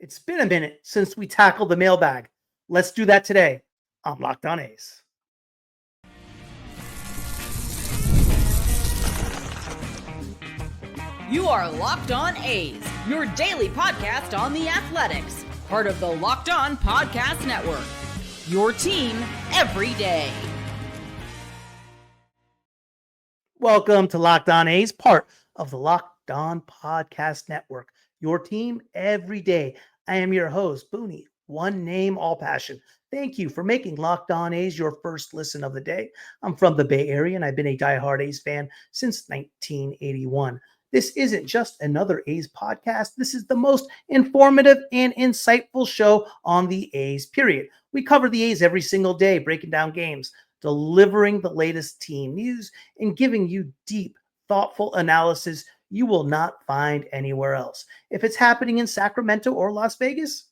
It's been a minute since we tackled the mailbag. Let's do that today on Locked On A's. You are Locked On A's, your daily podcast on the Athletics, part of the Locked On Podcast Network. Your team every day. Welcome to Locked On A's, part of the Locked On Podcast Network. Your team every day. I am your host, Booney. One name, all passion. Thank you for making Locked On A's your first listen of the day. I'm from the Bay Area, and I've been a diehard A's fan since 1981. This isn't just another A's podcast. This is the most informative and insightful show on the A's, period. We cover the A's every single day, breaking down games, delivering the latest team news, and giving you deep, thoughtful analysis you will not find anywhere else. If it's happening in Sacramento or Las Vegas,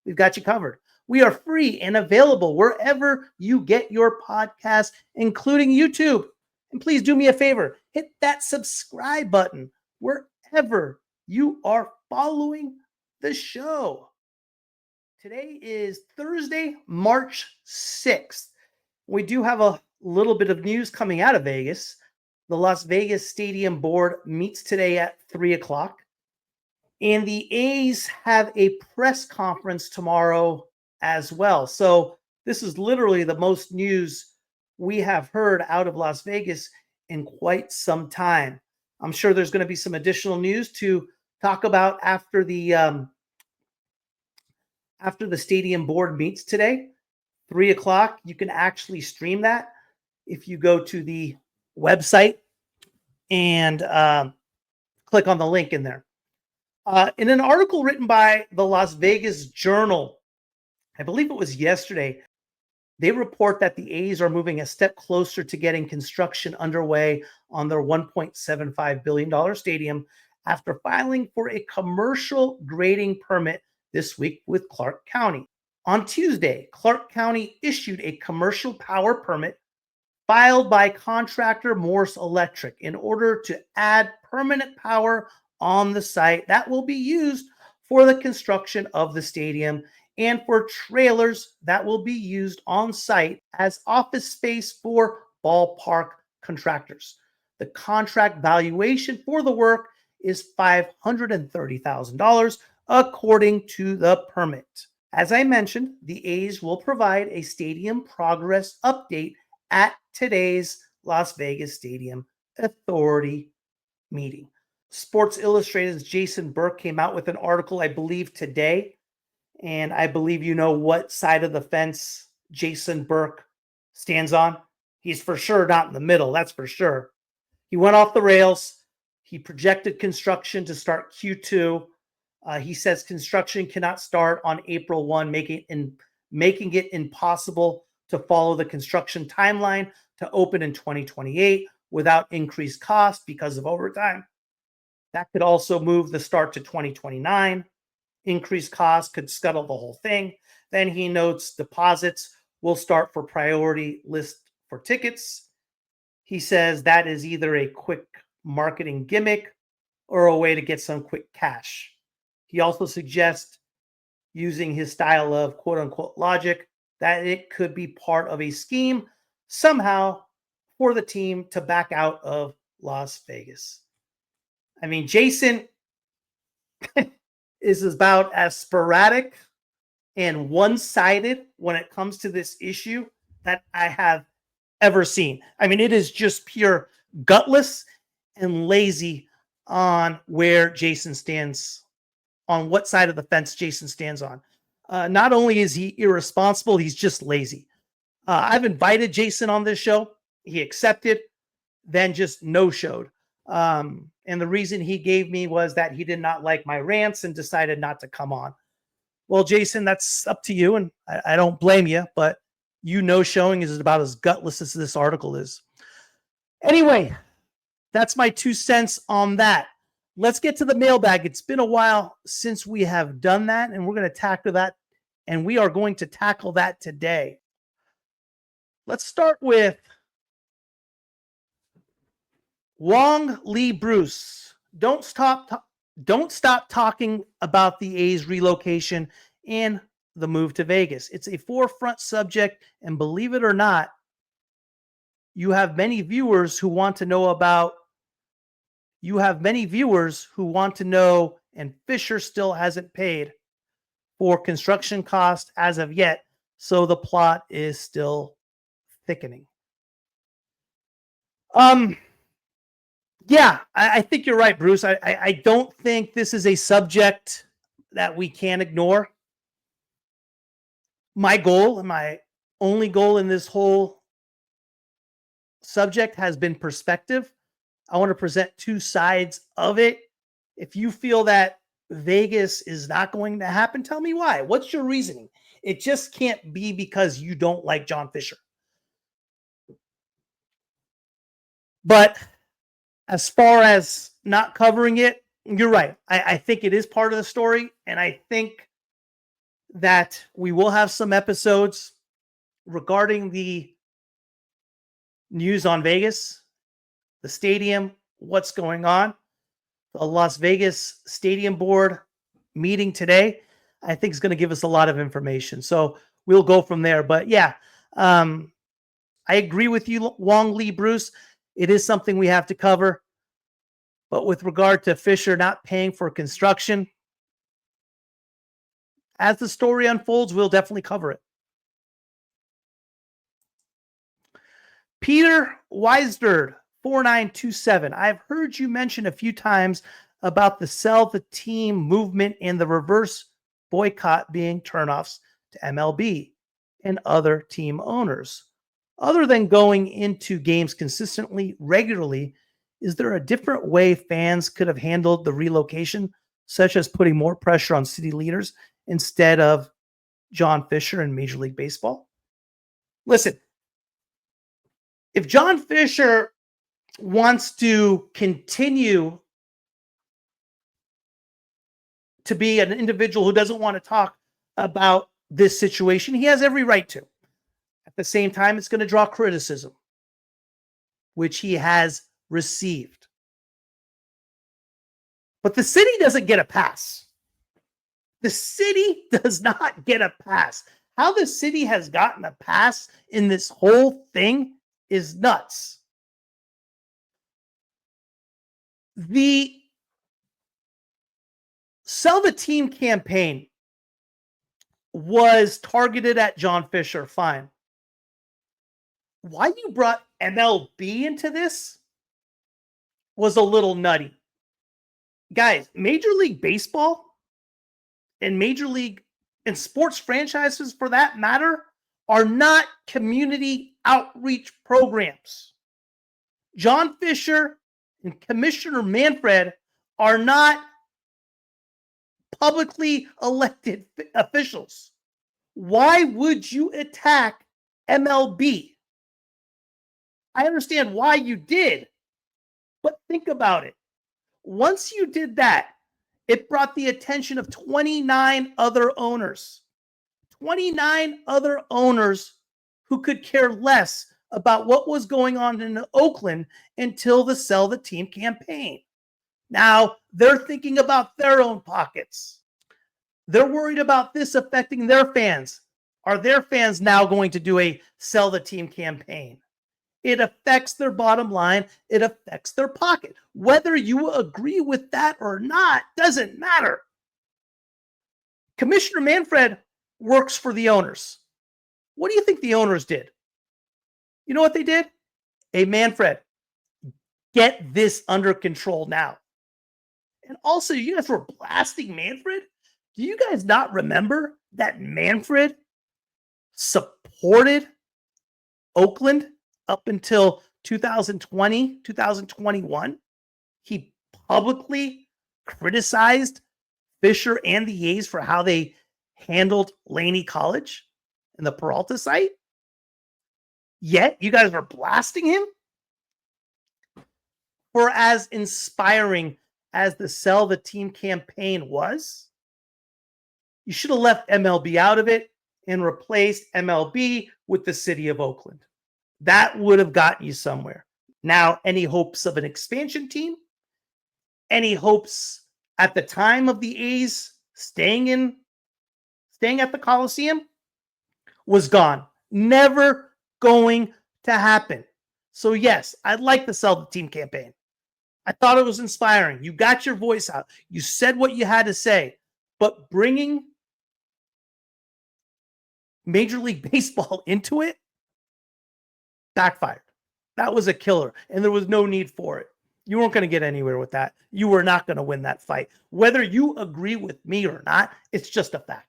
we've got you covered. We are free and available wherever you get your podcast, including YouTube. And please do me a favor, hit that subscribe button wherever you are following the show. Today is Thursday, March 6th. We do have a little bit of news coming out of Vegas. The Las Vegas Stadium Board meets today at 3 o'clock. And the A's have a press conference tomorrow as well. So this is literally the most news we have heard out of Las Vegas in quite some time. I'm sure there's going to be some additional news to talk about after the Stadium Board meets today. 3 o'clock, you can actually stream that if you go to the website and click on the link in there. In an article written by the Las Vegas Journal, I believe it was yesterday, they report that the A's are moving a step closer to getting construction underway on their $1.75 billion stadium after filing for a commercial grading permit this week with Clark County. On Tuesday, Clark County issued a commercial power permit filed by contractor Morse Electric in order to add permanent power on the site that will be used for the construction of the stadium and for trailers that will be used on site as office space for ballpark contractors. The contract valuation for the work is $530,000 according to the permit. As I mentioned, the A's will provide a stadium progress update at today's Las Vegas Stadium Authority meeting. Sports Illustrated's Jason Burke came out with an article, I believe, today. And I believe you know what side of the fence Jason Burke stands on. He's for sure not in the middle, that's for sure. He went off the rails. He projected construction to start Q2. He says construction cannot start on April 1, making it impossible to follow the construction timeline to open in 2028 without increased cost because of overtime. That could also move the start to 2029. Increased cost could scuttle the whole thing. Then he notes deposits will start for priority list for tickets. He says that is either a quick marketing gimmick or a way to get some quick cash. He also suggests, using his style of quote-unquote logic, that it could be part of a scheme somehow for the team to back out of Las Vegas. I mean, Jason is about as sporadic and one-sided when it comes to this issue that I have ever seen. I mean, it is just pure gutless and lazy on where Jason stands, on what side of the fence Jason stands on. Not only is he irresponsible, he's just lazy. I've invited Jason on this show. He accepted, then just no-showed. And the reason he gave me was that he did not like my rants and decided not to come on. Well, Jason, that's up to you, and I don't blame you, but you no-showing is about as gutless as this article is. Anyway, that's my 2 cents on that. Let's get to the mailbag. It's been a while since we have done that, and we're going to tackle that, and we are going to tackle that today. Let's start with Wong Lee Bruce. Don't stop don't stop talking about the A's relocation and the move to Vegas. It's a forefront subject, and believe it or not, you have many viewers who want to know about. You have many viewers who want to know, and Fisher still hasn't paid for construction costs as of yet, so the plot is still thickening. Yeah, I think you're right, Bruce. I don't think this is a subject that we can ignore. My goal and my only goal in this whole subject has been perspective. I want to present two sides of it. If you feel that Vegas is not going to happen, tell me why. What's your reasoning? It just can't be because you don't like John Fisher. But as far as not covering it, you're right. I think it is part of the story. And I think that we will have some episodes regarding the news on Vegas, the stadium, what's going on. The Las Vegas Stadium Board meeting today, I think, is going to give us a lot of information. So we'll go from there. But yeah, I agree with you, Wong Lee, Bruce. It is something we have to cover. But with regard to Fisher not paying for construction, as the story unfolds, we'll definitely cover it. Peter Weisderd, 4927. I've heard you mention a few times about the sell the team movement and the reverse boycott being turnoffs to MLB and other team owners. Other than going into games consistently, regularly, is there a different way fans could have handled the relocation, such as putting more pressure on city leaders instead of John Fisher in Major League Baseball? Listen, if John Fisher wants to continue to be an individual who doesn't want to talk about this situation, he has every right to. At the same time, it's going to draw criticism, which he has received. But the city doesn't get a pass. The city does not get a pass. How the city has gotten a pass in this whole thing is nuts. The Sell the Team campaign was targeted at John Fisher, fine. Why you brought MLB into this was a little nutty. Guys, Major League Baseball and Major League and sports franchises, for that matter, are not community outreach programs. John Fisher and Commissioner Manfred are not publicly elected officials. Why would you attack MLB? I understand why you did, but think about it. Once you did that, it brought the attention of 29 other owners. 29 other owners who could care less about what was going on in Oakland until the Sell the Team campaign. Now, they're thinking about their own pockets. They're worried about this affecting their fans. Are their fans now going to do a Sell the Team campaign? It affects their bottom line. It affects their pocket. Whether you agree with that or not doesn't matter. Commissioner Manfred works for the owners. What do you think the owners did? You know what they did? Hey, Manfred, get this under control now. And also, you guys were blasting Manfred. Do you guys not remember that Manfred supported Oakland up until 2020, 2021? He publicly criticized Fisher and the A's for how they handled Laney College and the Peralta site. Yet, you guys were blasting him? For as inspiring as the Sell the Team campaign was, you should have left MLB out of it and replaced MLB with the city of Oakland. That would have gotten you somewhere. Now, any hopes of an expansion team? Any hopes at the time of the A's staying at the Coliseum was gone. Never going to happen. So yes, I'd like to sell the team campaign. I thought it was inspiring. You got your voice out. You said what you had to say. But bringing Major League Baseball into it backfired. That was a killer, and there was no need for it. You weren't going to get anywhere with that. You were not going to win that fight. Whether you agree with me or not, it's just a fact.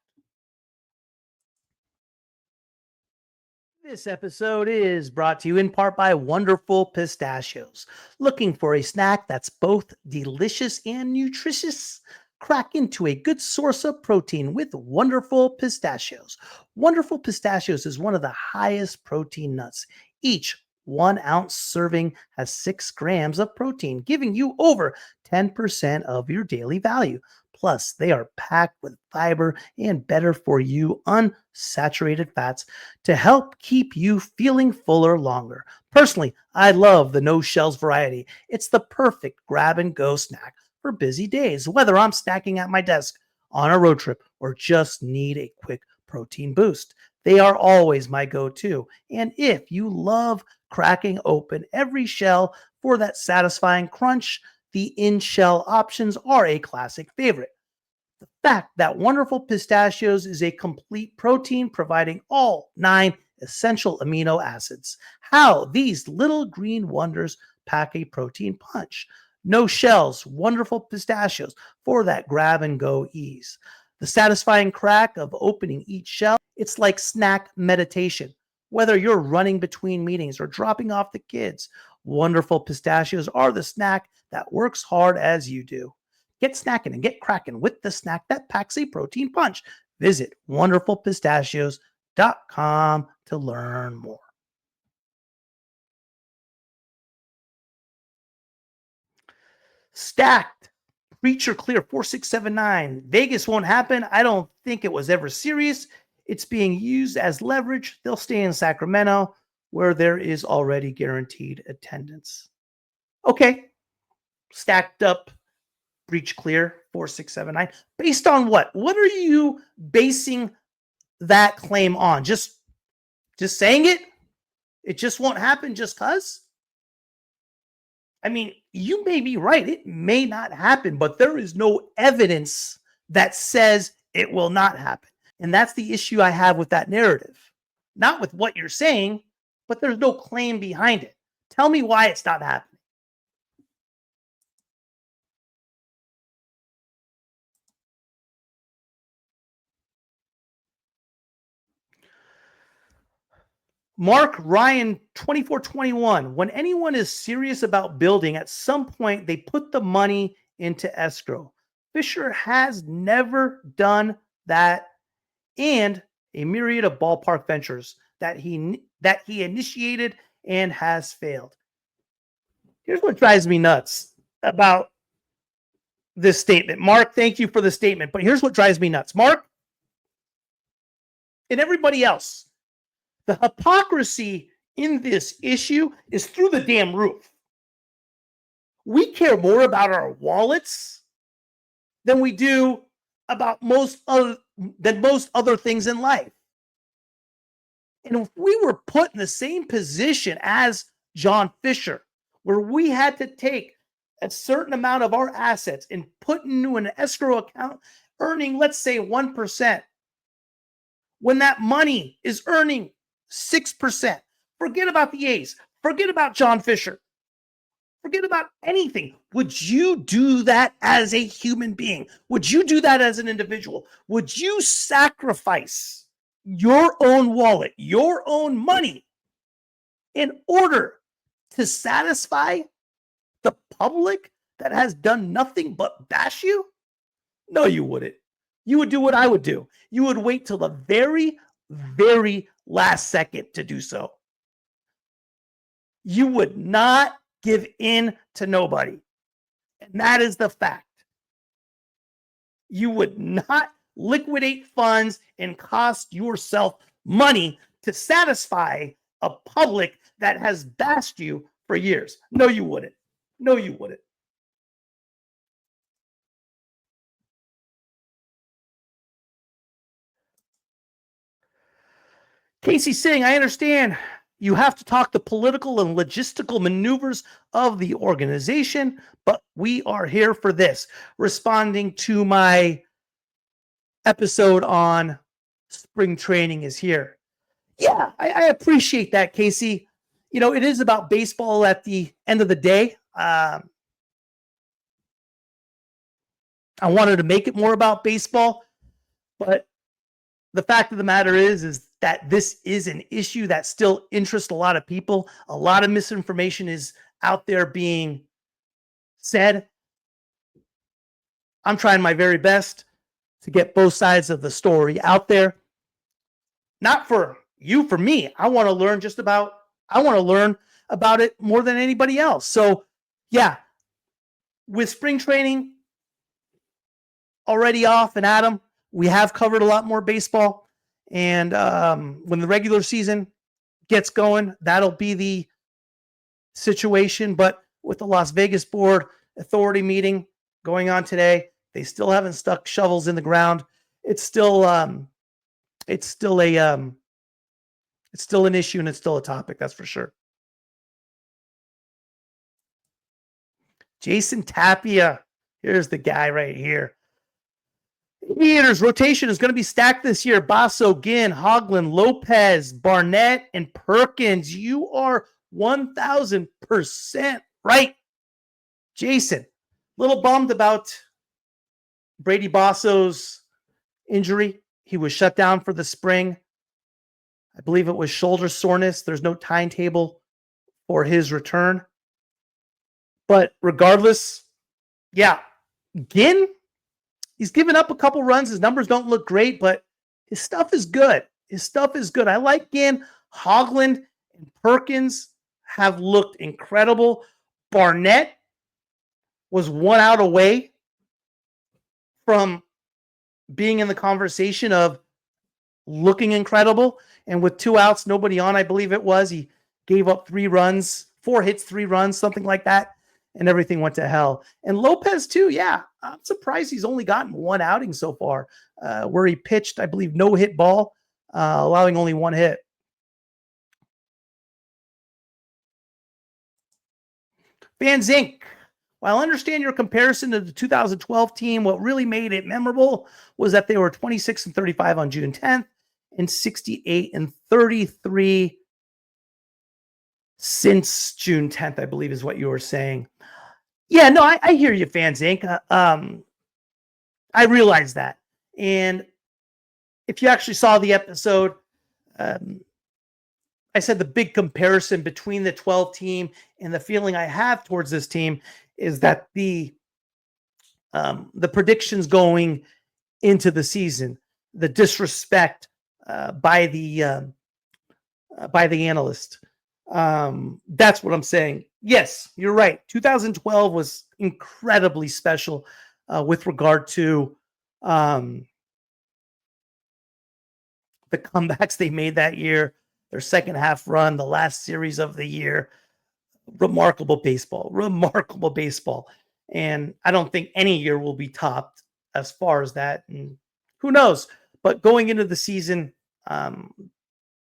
This episode is brought to you in part by Wonderful Pistachios. Looking for a snack that's both delicious and nutritious? Crack into a good source of protein with Wonderful Pistachios. Wonderful Pistachios is one of the highest protein nuts. Each 1 ounce serving has 6 grams of protein, giving you over 10% of your daily value. Plus, they are packed with fiber and better for you unsaturated fats to help keep you feeling fuller longer. Personally, I love the no shells variety. It's the perfect grab and go snack for busy days, whether I'm snacking at my desk, on a road trip, or just need a quick protein boost. They are always my go-to. And if you love cracking open every shell for that satisfying crunch, the in-shell options are a classic favorite. The fact that Wonderful Pistachios is a complete protein providing all 9 essential amino acids. How these little green wonders pack a protein punch. No shells, Wonderful Pistachios for that grab and go ease. The satisfying crack of opening each shell, it's like snack meditation. Whether you're running between meetings or dropping off the kids, Wonderful Pistachios are the snack that works hard as you do. Get snacking and get cracking with the snack that packs a protein punch. Visit wonderfulpistachios.com to learn more. Stacked. Preacher Clear 4679. Vegas won't happen. I don't think it was ever serious. It's being used as leverage. They'll stay in Sacramento where there is already guaranteed attendance. Okay. Stacked up. Breach Clear 4679. Based on what? What are you basing that claim on? Just saying it? It just won't happen just because? I mean, you may be right. It may not happen, but there is no evidence that says it will not happen. And that's the issue I have with that narrative. Not with what you're saying, but there's no claim behind it. Tell me why it's not happening. Mark Ryan 2421. When anyone is serious about building, at some point they put the money into escrow. Fisher has never done that, and a myriad of ballpark ventures that he initiated and has failed. Here's what drives me nuts about this statement. Mark, thank you for the statement, but here's what drives me nuts. Mark and everybody else. The hypocrisy in this issue is through the damn roof. We care more about our wallets than we do about most other things in life. And if we were put in the same position as John Fisher, where we had to take a certain amount of our assets and put into an escrow account, earning, let's say, 1%, when that money is earning 6%. Forget about the A's. Forget about John Fisher. Forget about anything. Would you do that as a human being? Would you do that as an individual? Would you sacrifice your own wallet, your own money, in order to satisfy the public that has done nothing but bash you? No, you wouldn't. You would do what I would do. You would wait till the very, very last second to do so. You would not give in to nobody. And that is the fact. You would not liquidate funds and cost yourself money to satisfy a public that has bashed you for years. No, you wouldn't. No, you wouldn't. Casey Singh, I understand you have to talk the political and logistical maneuvers of the organization, but we are here for this. Responding to my episode on spring training is here. Yeah, I appreciate that, Casey. It is about baseball at the end of the day. I wanted to make it more about baseball, but the fact of the matter is that this is an issue that still interests a lot of people. A lot of misinformation is out there being said. I'm trying my very best to get both sides of the story out there. Not for you, for me. I want to learn about it more than anybody else. So, yeah, with spring training already off and at 'em, we have covered a lot more baseball. And when the regular season gets going, that'll be the situation. But with the Las Vegas Board Authority meeting going on today, they still haven't stuck shovels in the ground. It's still an issue, and it's still a topic, that's for sure. Jason Tapia, here's the guy right here. Aviators rotation is going to be stacked this year. Basso, Ginn, Hoagland, Lopez, Barnett, and Perkins. You are 1,000% right, Jason. Little bummed about Brady Basso's injury. He was shut down for the spring. I believe it was shoulder soreness. There's no timetable for his return. But regardless, yeah, Ginn, he's given up a couple runs. His numbers don't look great, but his stuff is good. I like Ginn. Hoagland and Perkins have looked incredible. Barnett was 1 out away from being in the conversation of looking incredible. And with 2 outs, nobody on, I believe it was, he gave up 4 hits, 3 runs, something like that. And everything went to hell. And Lopez too, yeah. I'm surprised he's only gotten 1 outing so far, where he pitched, I believe, no hit ball, allowing only 1 hit. Van Zink, while I understand your comparison to the 2012 team, what really made it memorable was that they were 26-35 on June 10th and 68-33 since June 10th, I believe is what you were saying. Yeah, no, I hear you, Van Zink. I realize that. And if you actually saw the episode, I said the big comparison between the 12 team and the feeling I have towards this team is that the predictions going into the season, the disrespect by the analyst. That's what I'm saying. Yes, you're right. 2012 was incredibly special with regard to the comebacks they made that year, their second half run, the last series of the year. Remarkable baseball. And I don't think any year will be topped as far as that. And who knows? But going into the season,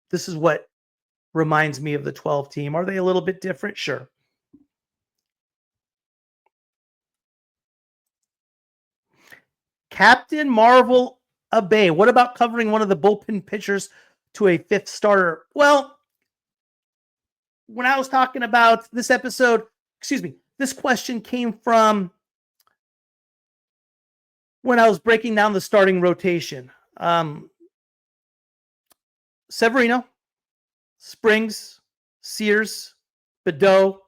this is what reminds me of the 12 team. Are they a little bit different? Sure. Captain Marvel Abe, what about covering one of the bullpen pitchers to a 5th starter? Well, when I was talking about this episode, this question came from when I was breaking down the starting rotation. Severino, Springs, Sears, Badeau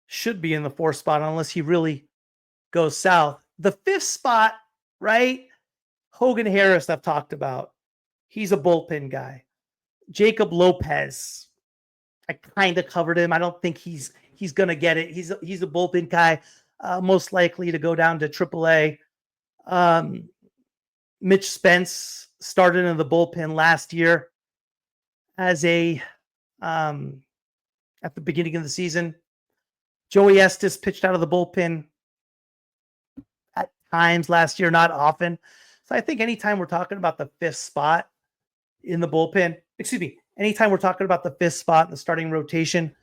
should be in the 4th spot unless he really goes south. The 5th spot, right? Hogan Harris, I've talked about. He's a bullpen guy. Jacob Lopez, I kind of covered him. I don't think he's going to get it. He's a bullpen guy, most likely to go down to AAA. Mitch Spence started in the bullpen last year as at the beginning of the season. Joey Estes pitched out of the bullpen at times last year, not often. So I think anytime we're talking about the 5th spot in the bullpen, anytime we're talking about the fifth spot in the starting rotation,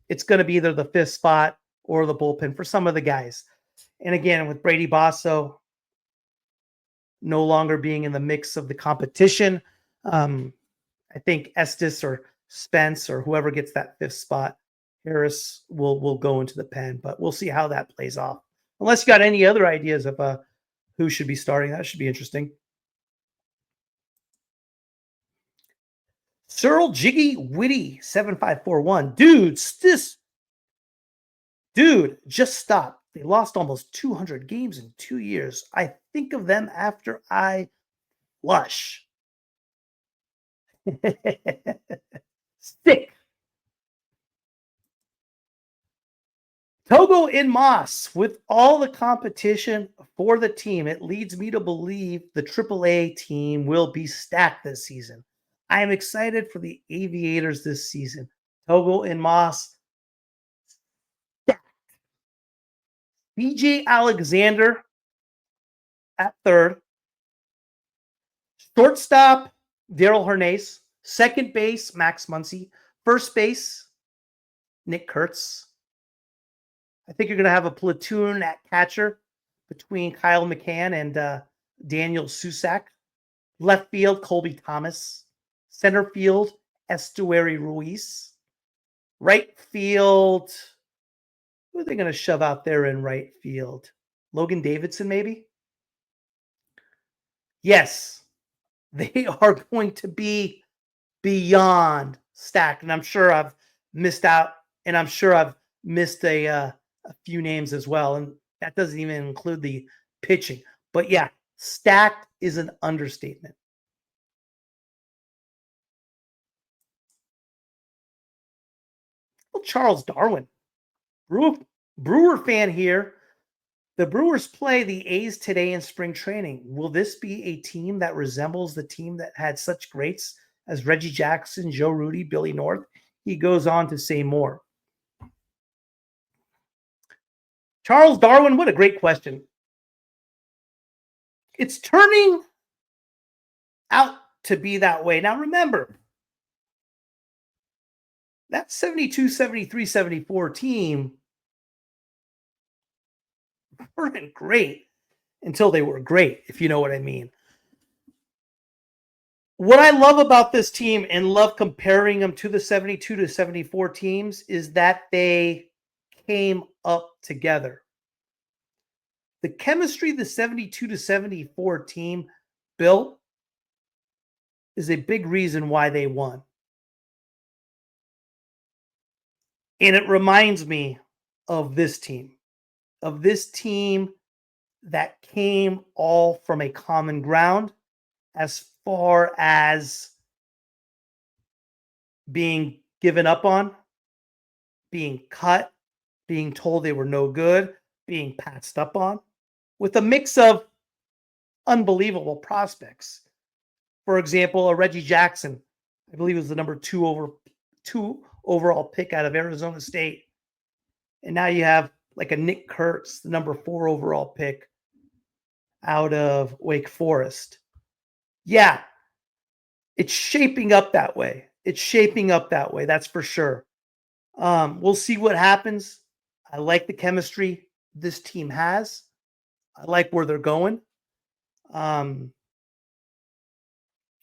it's going to be either the fifth spot or the bullpen for some of the guys. And again, with Brady Basso no longer being in the mix of the competition, I think Estes or Spence or whoever gets that fifth spot, Harris will go into the pen. But we'll see how that plays off. Unless you got any other ideas of who should be starting, that should be interesting. Cyril Jiggy Witty 7541. Dude, just stop. They lost almost 200 games in 2 years. I think of them after I flush. Sick. Togo in Moss, with all the competition for the team, it leads me to believe the AAA team will be stacked this season. I am excited for the Aviators this season. Togo in Moss, stacked. BJ Alexander at third. Shortstop, Daryl Hernandez. Second base, Max Muncy. First base, Nick Kurtz. I think you're going to have a platoon at catcher between Kyle McCann and Daniel Susak. Left field, Colby Thomas. Center field, Estuary Ruiz. Right field, who are they going to shove out there in right field? Logan Davidson, maybe? Yes, they are going to be beyond stacked. And I'm sure I've missed out, and I'm sure I've missed a few names as well. And that doesn't even include the pitching. But yeah, stacked is an understatement. Well, Charles Darwin, Brewer fan here. The Brewers play the A's today in spring training. Will this be a team that resembles the team that had such greats as Reggie Jackson, Joe Rudi, Billy North? He goes on to say more. Charles Darwin, what a great question. It's turning out to be that way. Now, remember, that 72, 73, 74 team weren't great until they were great, if you know what I mean. What I love about this team and love comparing them to the 72 to 74 teams is that they came up together. The chemistry the 72 to 74 team built is a big reason why they won. And it reminds me of this team that came all from a common ground as far as being given up on, being cut, being told they were no good, being passed up on, with a mix of unbelievable prospects. For example, a Reggie Jackson, I believe was the number two overall pick out of Arizona State. And now you have like a Nick Kurtz, the number 4 overall pick out of Wake Forest. Yeah, it's shaping up that way. That's for sure. We'll see what happens. I like the chemistry this team has. I like where they're going. And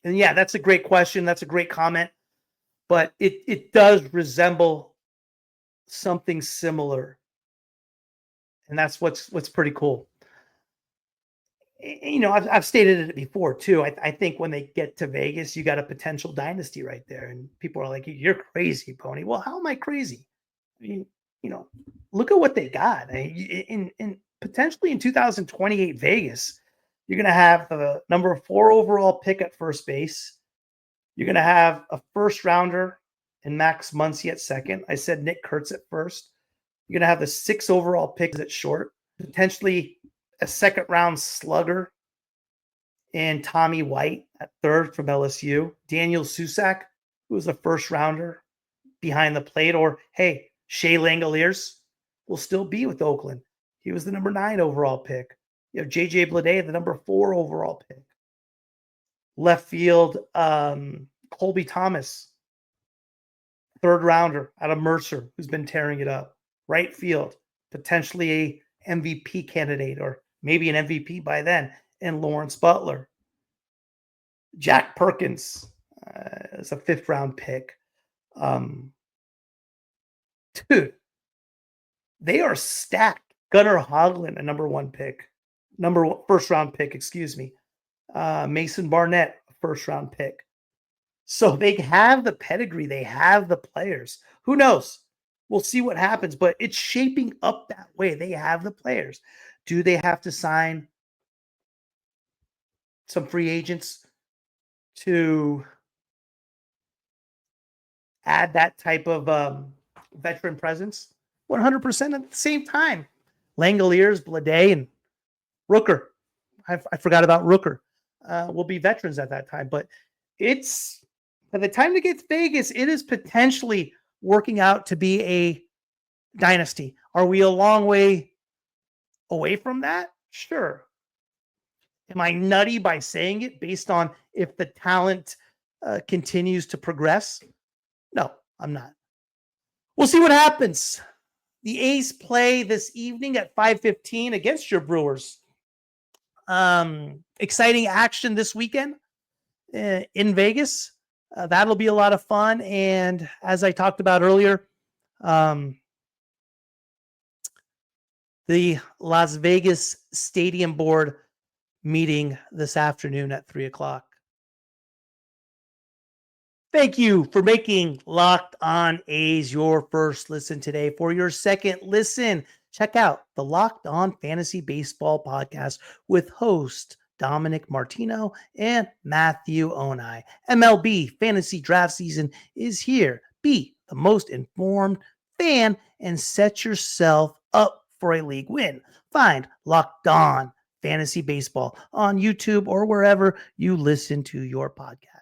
yeah, that's a great question. That's a great comment. But it does resemble something similar. And that's what's pretty cool. You know, I've stated it before too. I think when they get to Vegas, you got a potential dynasty right there. And people are like, you're crazy, Pony. Well, how am I crazy? I mean, you know, look at what they got. In potentially in 2028 Vegas, you're going to have the number 4 overall pick at first base. You're going to have a first rounder in Max Muncy at second. I said Nick Kurtz at first. You're going to have the 6 overall picks at short, potentially a second round slugger in Tommy White at third from LSU. Daniel Susak, who was a first rounder behind the plate, or hey, Shea Langoliers will still be with Oakland. He was the number 9 overall pick. You have JJ Bleday, the number 4 overall pick. Left field, Colby Thomas, third rounder out of Mercer, who's been tearing it up. Right field, potentially a MVP candidate or maybe an MVP by then, and Lawrence Butler. Jack Perkins is a fifth round pick. Dude, they are stacked. Gunnar Hoglund, a first round pick, excuse me. Mason Barnett, a first round pick. So they have the pedigree, they have the players. Who knows? We'll see what happens, but it's shaping up that way. They have the players. Do they have to sign some free agents to add that type of veteran presence? 100% at the same time. Langoliers, Blade, and Rooker. I forgot about Rooker. Will be veterans at that time, but it's by the time it gets Vegas, it is potentially working out to be a dynasty. Are we a long way away from that? Sure. Am I nutty by saying it based on if the talent continues to progress? No, I'm not. We'll see what happens. The A's play this evening at 5:15 against your Brewers. Exciting action this weekend in Vegas. That'll be a lot of fun. And as I talked about earlier, the Las Vegas Stadium Board meeting this afternoon at 3:00. Thank you for making Locked On A's your first listen today. For your second listen, check out the Locked On Fantasy Baseball podcast with host Dominic Martino and Matthew Onai. MLB fantasy draft season is here. Be the most informed fan and set yourself up for a league win. Find Locked On Fantasy Baseball on YouTube or wherever you listen to your podcast.